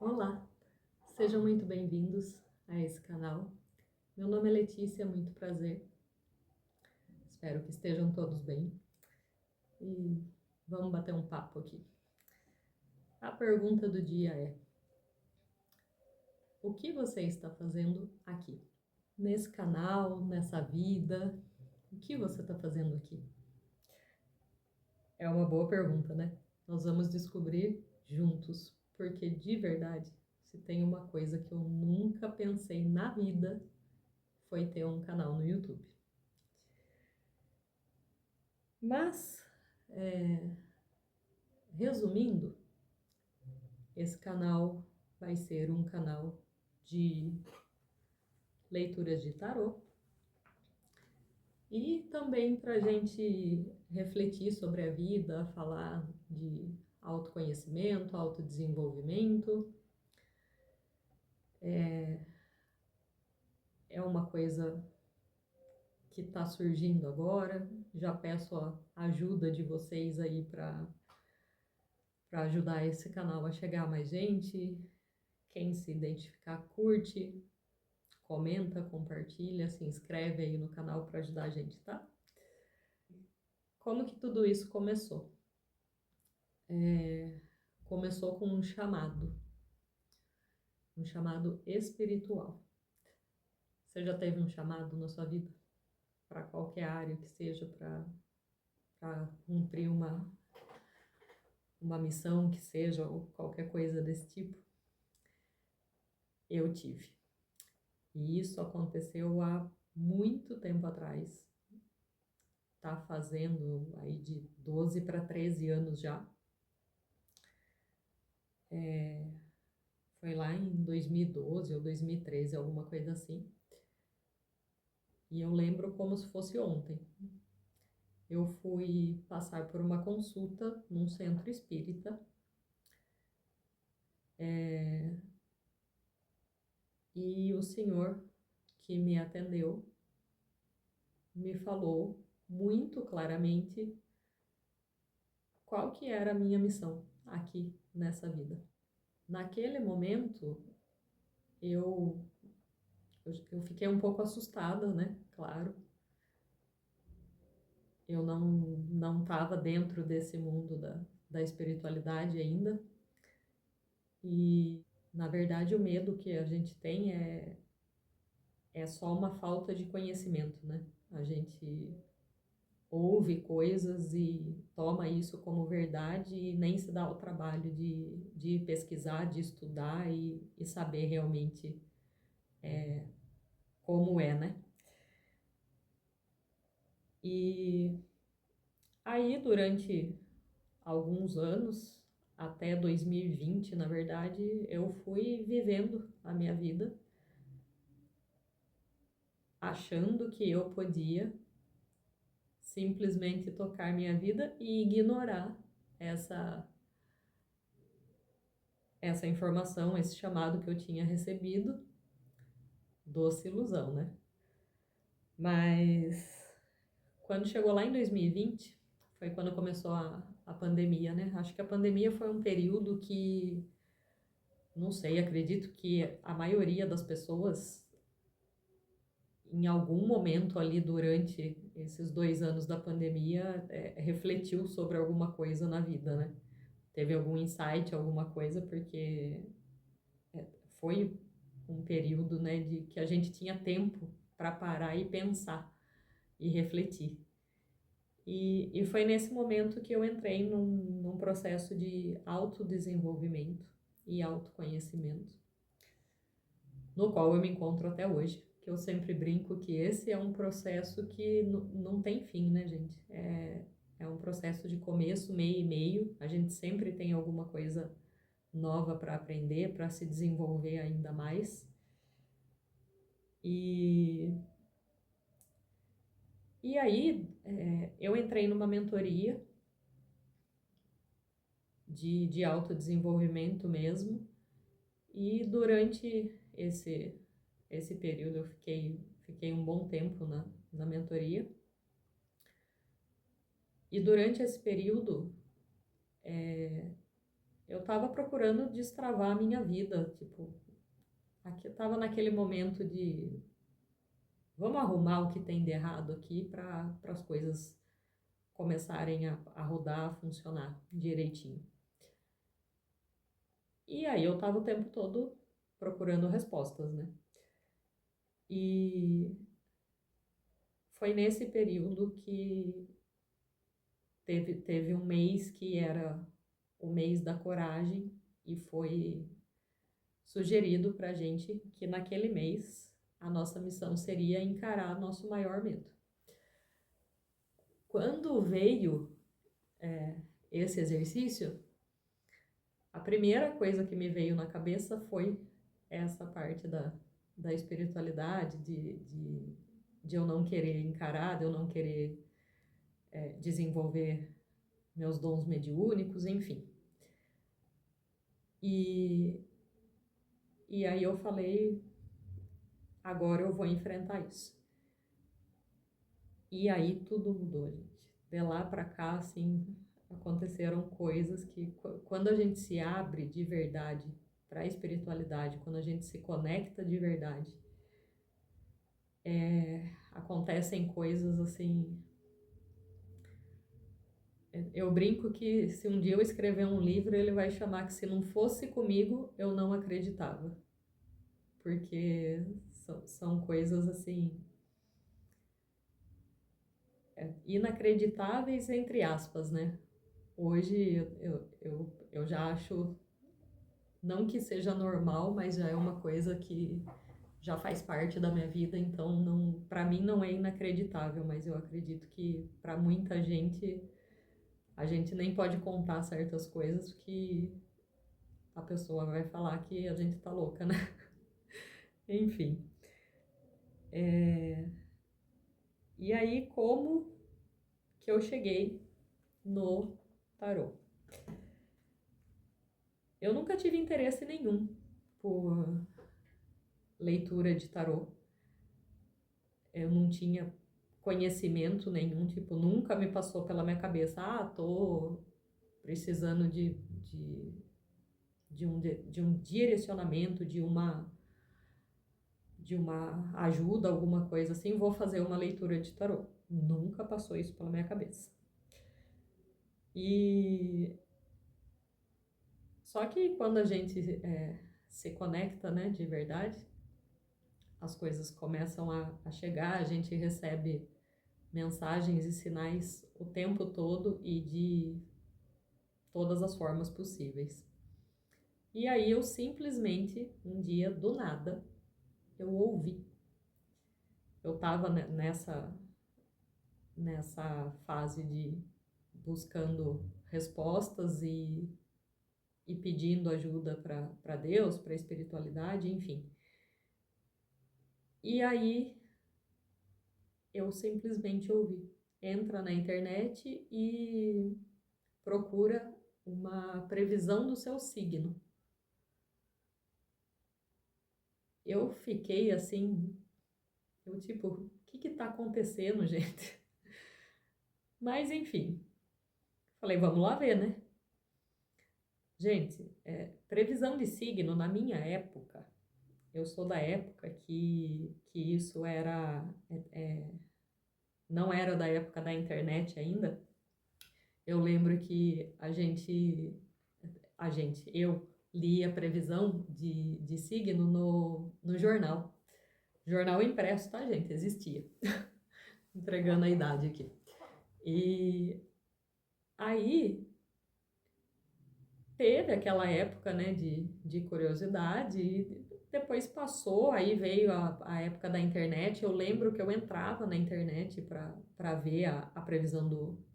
Olá, sejam muito bem-vindos a esse canal. Meu nome é Letícia, muito prazer. Espero que estejam todos bem e vamos bater um papo aqui. A pergunta do dia é: o que você está fazendo aqui? Nesse canal, nessa vida, o que você está fazendo aqui? É uma boa pergunta, né? Nós vamos descobrir juntos, porque de verdade, se tem uma coisa que eu nunca pensei na vida, foi ter um canal no YouTube. Mas, resumindo, esse canal vai ser um canal de leituras de tarô e também para a gente refletir sobre a vida, falar de autoconhecimento, autodesenvolvimento. É uma coisa que está surgindo agora. Já peço a ajuda de vocês aí para ajudar esse canal a chegar a mais gente. Quem se identificar, curte, comenta, compartilha, se inscreve aí no canal para ajudar a gente, tá? Como que tudo isso começou? Começou com um chamado espiritual. Você já teve um chamado na sua vida? Para qualquer área que seja, para cumprir uma missão que seja, ou qualquer coisa desse tipo? Eu tive. E isso aconteceu há muito tempo atrás. Tá fazendo aí de 12 para 13 anos já. Foi lá em 2012 ou 2013, alguma coisa assim. E eu lembro como se fosse ontem. Eu fui passar por uma consulta num centro espírita. E o senhor que me atendeu me falou muito claramente qual que era a minha missão aqui nessa vida. Naquele momento, eu, eu fiquei um pouco assustada, né? Claro. Eu não estava dentro desse mundo da espiritualidade ainda. E, na verdade, o medo que a gente tem é só uma falta de conhecimento, né? A gente ouve coisas e toma isso como verdade e nem se dá o trabalho de pesquisar, de estudar e saber realmente como é, né? E aí, durante alguns anos, até 2020, na verdade, eu fui vivendo a minha vida achando que eu podia simplesmente tocar minha vida e ignorar essa essa informação, esse chamado que eu tinha recebido. Doce ilusão, né? Mas quando chegou lá em 2020, foi quando começou a pandemia, né? Acho que a pandemia foi um período que, não sei, acredito que a maioria das pessoas, em algum momento ali durante esses 2 anos da pandemia, refletiu sobre alguma coisa na vida, né? Teve algum insight, alguma coisa, porque foi um período, né, de que a gente tinha tempo para parar e pensar e refletir. E foi nesse momento que eu entrei num processo de autodesenvolvimento e autoconhecimento, no qual eu me encontro até hoje, que eu sempre brinco que esse é um processo que não tem fim, né, gente? É um processo de começo, meio e meio. A gente sempre tem alguma coisa nova para aprender, para se desenvolver ainda mais. E, e aí eu entrei numa mentoria de autodesenvolvimento mesmo. E durante esse período eu fiquei um bom tempo na mentoria. E durante esse período eu tava procurando destravar a minha vida, tipo, aqui eu tava naquele momento de vamos arrumar o que tem de errado aqui para as coisas começarem a rodar, a funcionar direitinho. E aí eu tava o tempo todo procurando respostas, né? E foi nesse período que teve um mês que era o mês da coragem e foi sugerido pra gente que naquele mês a nossa missão seria encarar nosso maior medo. Quando veio esse exercício, a primeira coisa que me veio na cabeça foi essa parte da espiritualidade, de eu não querer encarar, de eu não querer desenvolver meus dons mediúnicos, enfim. E aí eu falei, agora eu vou enfrentar isso. E aí tudo mudou, gente. De lá pra cá, assim, aconteceram coisas que quando a gente se abre de verdade para a espiritualidade, quando a gente se conecta de verdade, acontecem coisas assim. Eu brinco que se um dia eu escrever um livro, ele vai chamar que se não fosse comigo, eu não acreditava. Porque são coisas assim inacreditáveis, entre aspas, né? Hoje eu já acho, não que seja normal, mas já é uma coisa que já faz parte da minha vida, então não, para mim não é inacreditável, mas eu acredito que para muita gente a gente nem pode contar certas coisas que a pessoa vai falar que a gente tá louca, né? Enfim. E aí, como que eu cheguei no tarô? Eu nunca tive interesse nenhum por leitura de tarô. Eu não tinha conhecimento nenhum, tipo, nunca me passou pela minha cabeça, tô precisando de um direcionamento, de uma ajuda, alguma coisa assim, vou fazer uma leitura de tarô. Nunca passou isso pela minha cabeça. E só que quando a gente se conecta, né, de verdade, as coisas começam a chegar, a gente recebe mensagens e sinais o tempo todo e de todas as formas possíveis. E aí eu simplesmente, um dia, do nada, eu ouvi. Eu estava nessa fase de buscando respostas e pedindo ajuda para Deus, para a espiritualidade, enfim. E aí eu simplesmente ouvi. Entra na internet e procura uma previsão do seu signo. Eu fiquei assim, eu tipo, o que tá acontecendo, gente? Mas enfim, falei, vamos lá ver, né? Gente, previsão de signo na minha época, eu sou da época que isso era, não era da época da internet ainda. Eu lembro que eu lia a previsão de signo no jornal. Jornal impresso, tá, gente? Existia. Entregando a idade aqui. E aí teve aquela época, né, de curiosidade, e depois passou, aí veio a época da internet. Eu lembro que eu entrava na internet para ver a previsão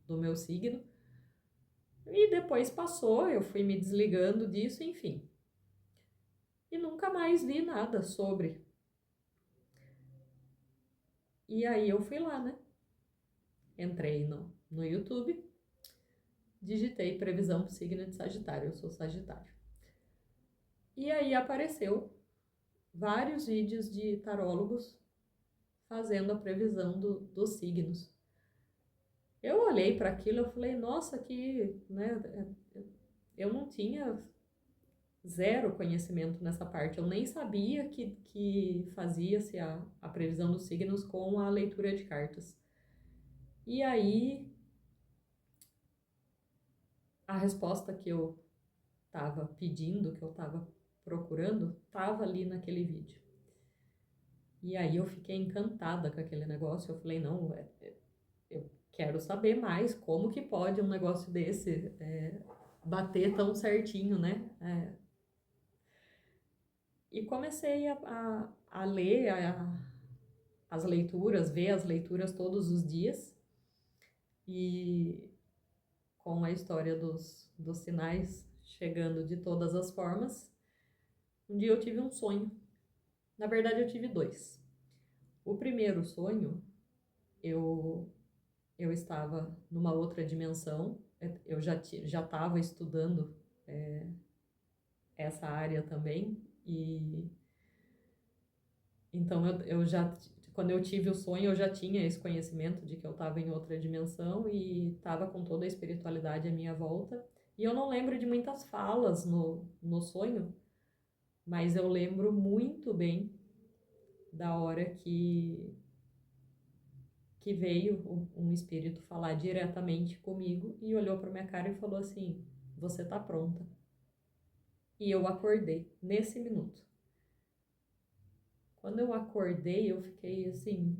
do meu signo, e depois passou, eu fui me desligando disso, enfim. E nunca mais vi nada sobre. E aí eu fui lá, né? Entrei no YouTube, digitei previsão pro signo de Sagitário, eu sou Sagitário. E aí apareceu vários vídeos de tarólogos fazendo a previsão dos signos. Eu olhei para aquilo e falei, nossa, que, né, eu não tinha zero conhecimento nessa parte. Eu nem sabia que fazia-se a previsão dos signos com a leitura de cartas. E aí, a resposta que eu estava pedindo, que eu estava procurando, estava ali naquele vídeo. E aí eu fiquei encantada com aquele negócio. Eu falei, não, eu quero saber mais como que pode um negócio desse bater tão certinho, né? E comecei a ler as leituras, ver as leituras todos os dias. E com a história dos sinais chegando de todas as formas, um dia eu tive um sonho. Na verdade, eu tive dois. O primeiro sonho, eu, eu estava numa outra dimensão, eu já estava estudando essa área também, e então eu já, quando eu tive o sonho, eu já tinha esse conhecimento de que eu estava em outra dimensão e estava com toda a espiritualidade à minha volta. E eu não lembro de muitas falas no sonho, mas eu lembro muito bem da hora que veio um espírito falar diretamente comigo e olhou para minha cara e falou assim: Você está pronta. E eu acordei nesse minuto. Quando eu acordei, eu fiquei assim: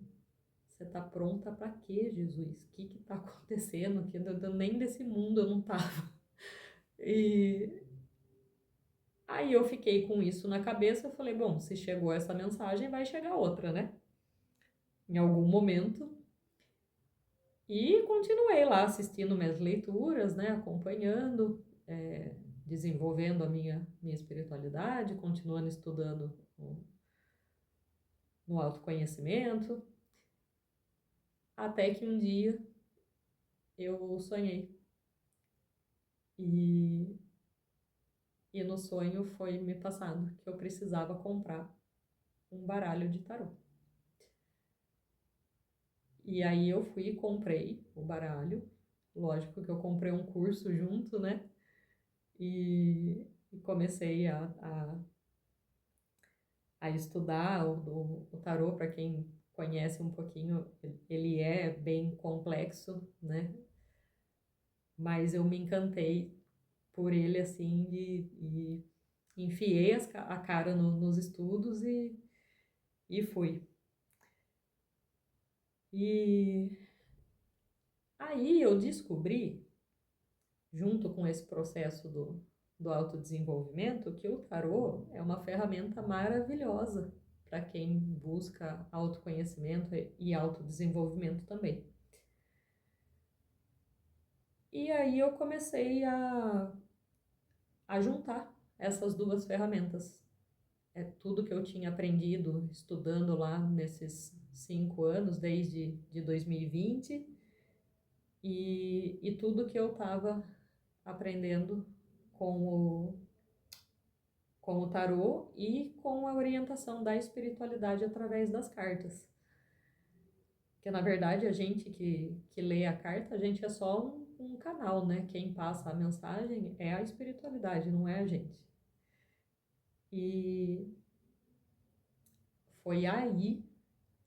Você está pronta para quê, Jesus? O que está acontecendo? Que nem desse mundo eu não estava. E aí eu fiquei com isso na cabeça. Eu falei: Bom, se chegou essa mensagem, vai chegar outra, né? Em algum momento. E continuei lá assistindo minhas leituras, né, acompanhando, desenvolvendo a minha espiritualidade, continuando estudando no autoconhecimento, até que um dia eu sonhei. E, e no sonho foi me passado que eu precisava comprar um baralho de tarô. E aí eu fui e comprei o baralho. Lógico que eu comprei um curso junto, né? E comecei a estudar o tarô. Para quem conhece um pouquinho, ele é bem complexo, né? Mas eu me encantei por ele assim e enfiei a cara nos estudos e fui. E aí eu descobri, junto com esse processo do autodesenvolvimento, que o tarô é uma ferramenta maravilhosa para quem busca autoconhecimento e autodesenvolvimento também. E aí eu comecei a juntar essas duas ferramentas. É tudo que eu tinha aprendido estudando lá nesses 5 anos, desde de 2020, e tudo que eu estava aprendendo com com o tarô e com a orientação da espiritualidade através das cartas. Porque, na verdade, a gente que lê a carta, a gente é só um canal, né? Quem passa a mensagem é a espiritualidade, não é a gente. E foi aí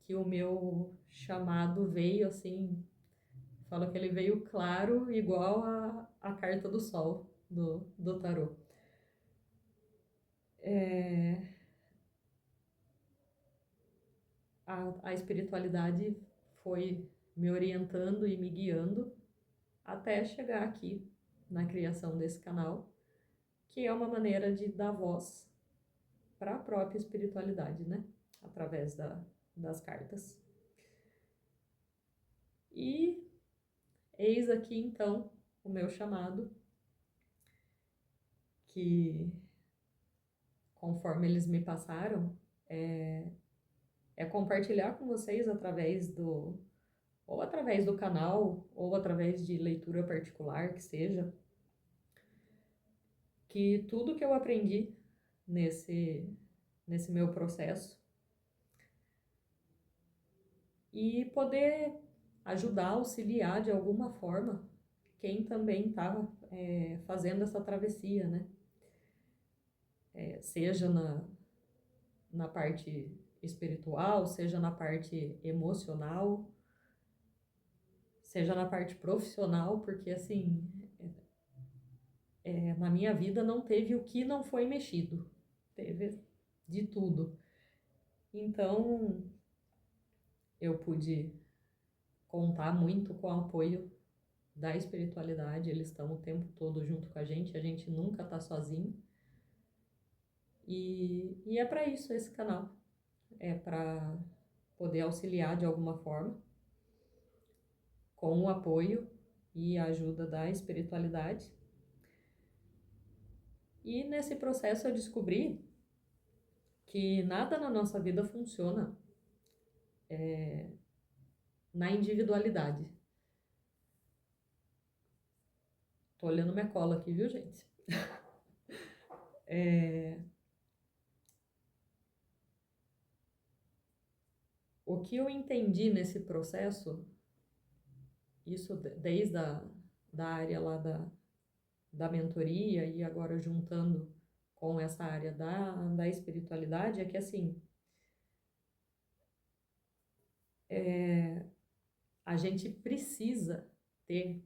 que o meu chamado veio assim, falo que ele veio claro, igual a carta do sol do tarô. A espiritualidade foi me orientando e me guiando até chegar aqui na criação desse canal, que é uma maneira de dar voz para a própria espiritualidade, né? Através das cartas. E eis aqui então o meu chamado, que conforme eles me passaram, é compartilhar com vocês ou através do canal, ou através de leitura particular, que seja, que tudo que eu aprendi nesse meu processo e poder ajudar, auxiliar de alguma forma quem também está fazendo essa travessia, né? Seja na parte espiritual, seja na parte emocional, seja na parte profissional, porque assim, na minha vida não teve o que não foi mexido, teve de tudo. Então, eu pude contar muito com o apoio da espiritualidade, eles estão o tempo todo junto com a gente nunca tá sozinho. E é para isso esse canal, é para poder auxiliar de alguma forma, com o apoio e a ajuda da espiritualidade. E nesse processo eu descobri que nada na nossa vida funciona na individualidade. Tô olhando minha cola aqui, viu, gente? O que eu entendi nesse processo, isso desde da área lá da mentoria e agora juntando com essa área da espiritualidade, é que assim, a gente precisa ter,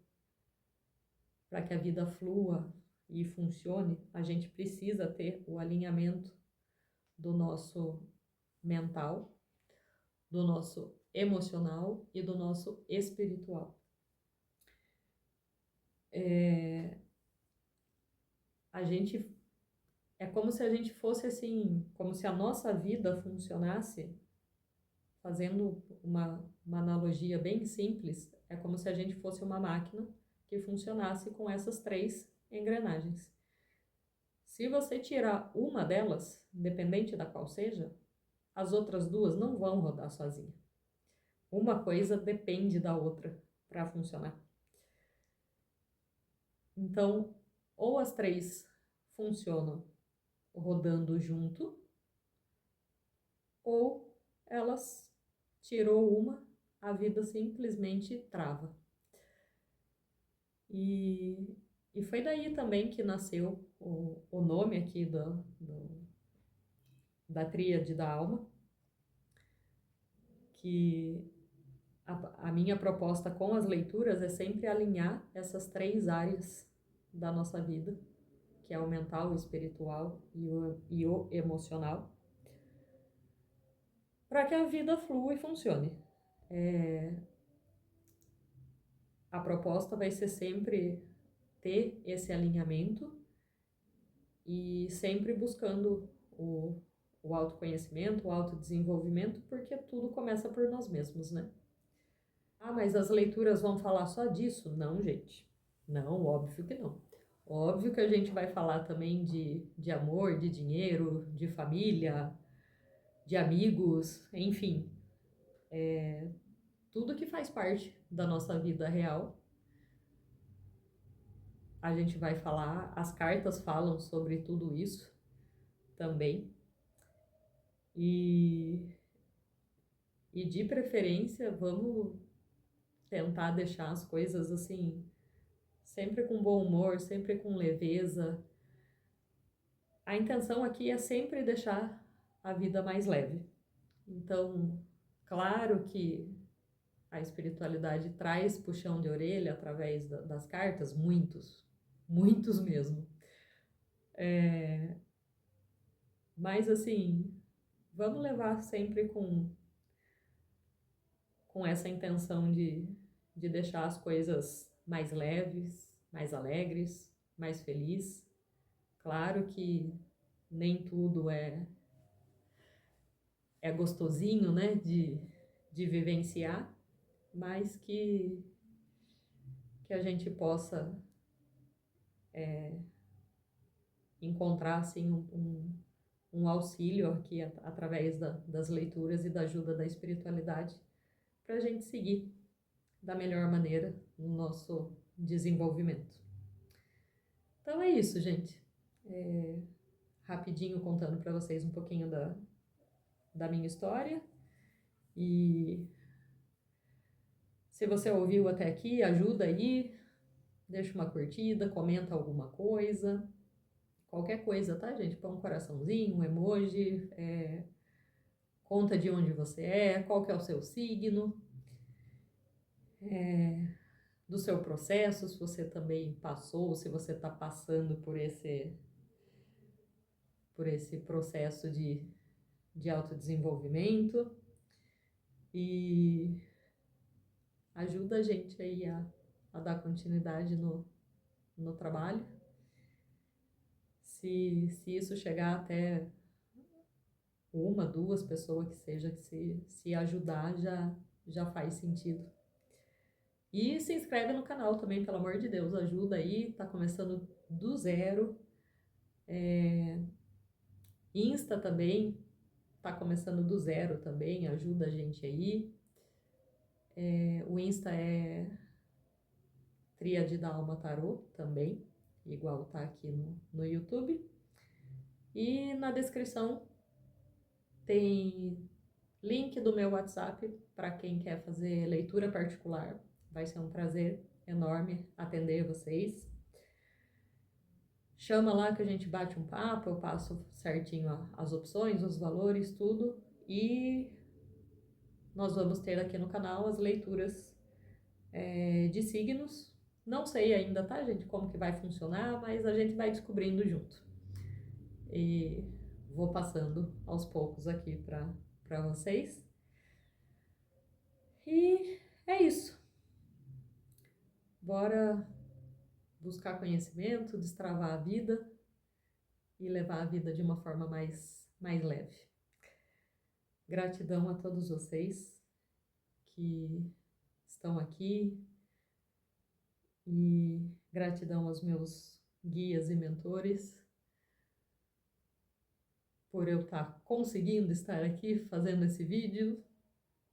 para que a vida flua e funcione, a gente precisa ter o alinhamento do nosso mental, do nosso emocional e do nosso espiritual. A gente é como se a gente fosse assim, como se a nossa vida funcionasse, fazendo uma analogia bem simples, é como se a gente fosse uma máquina que funcionasse com essas 3 engrenagens. Se você tirar uma delas, independente da qual seja, as outras 2 não vão rodar sozinha. Uma coisa depende da outra para funcionar. Então, ou as 3 funcionam rodando junto, ou elas tirou uma, a vida simplesmente trava. E foi daí também que nasceu o nome aqui da tríade da alma, que a minha proposta com as leituras é sempre alinhar essas 3 áreas da nossa vida, que é o mental, o espiritual e o emocional, para que a vida flua e funcione. A proposta vai ser sempre ter esse alinhamento e sempre buscando o autoconhecimento, o autodesenvolvimento, porque tudo começa por nós mesmos, né? Ah, mas as leituras vão falar só disso? Não, gente. Não, óbvio que não. Óbvio que a gente vai falar também de amor, de dinheiro, de família, de amigos, enfim. Tudo que faz parte da nossa vida real. A gente vai falar, as cartas falam sobre tudo isso também. E de preferência, vamos tentar deixar as coisas assim, sempre com bom humor, sempre com leveza. A intenção aqui é sempre deixar a vida mais leve. Então, claro que a espiritualidade traz puxão de orelha através das cartas, muitos mesmo. Mas assim, vamos levar sempre com essa intenção de deixar as coisas mais leves, mais alegres, mais felizes. Claro que nem tudo é gostosinho, né, de vivenciar, mas que a gente possa encontrar assim um auxílio aqui através das leituras e da ajuda da espiritualidade para a gente seguir da melhor maneira no nosso desenvolvimento. Então é isso, gente. Rapidinho contando para vocês um pouquinho da minha história. E se você ouviu até aqui, ajuda aí, deixa uma curtida, comenta alguma coisa, qualquer coisa, tá, gente? Põe um coraçãozinho, um emoji, conta de onde você é, qual que é o seu signo, do seu processo, se você também passou, se você está passando por esse processo de autodesenvolvimento, e ajuda a gente aí a dar continuidade no trabalho. Se isso chegar até uma, duas pessoas que seja, que se ajudar, já faz sentido. E se inscreve no canal também, pelo amor de Deus, ajuda aí, tá começando do zero. Insta também, tá começando do zero também, ajuda a gente aí. O Insta é Tríade da Alma Tarô também, igual tá aqui no YouTube. E na descrição tem link do meu WhatsApp para quem quer fazer leitura particular. Vai ser um prazer enorme atender vocês. Chama lá que a gente bate um papo, eu passo certinho as opções, os valores, tudo. E nós vamos ter aqui no canal as leituras de signos. Não sei ainda, tá, gente, como que vai funcionar, mas a gente vai descobrindo junto. E vou passando aos poucos aqui para vocês. E é isso. Bora buscar conhecimento, destravar a vida e levar a vida de uma forma mais leve. Gratidão a todos vocês que estão aqui e gratidão aos meus guias e mentores por eu estar conseguindo estar aqui fazendo esse vídeo.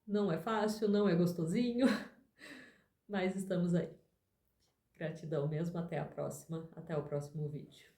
Não é fácil, não é gostosinho, mas estamos aí. Gratidão mesmo, até a próxima, até o próximo vídeo.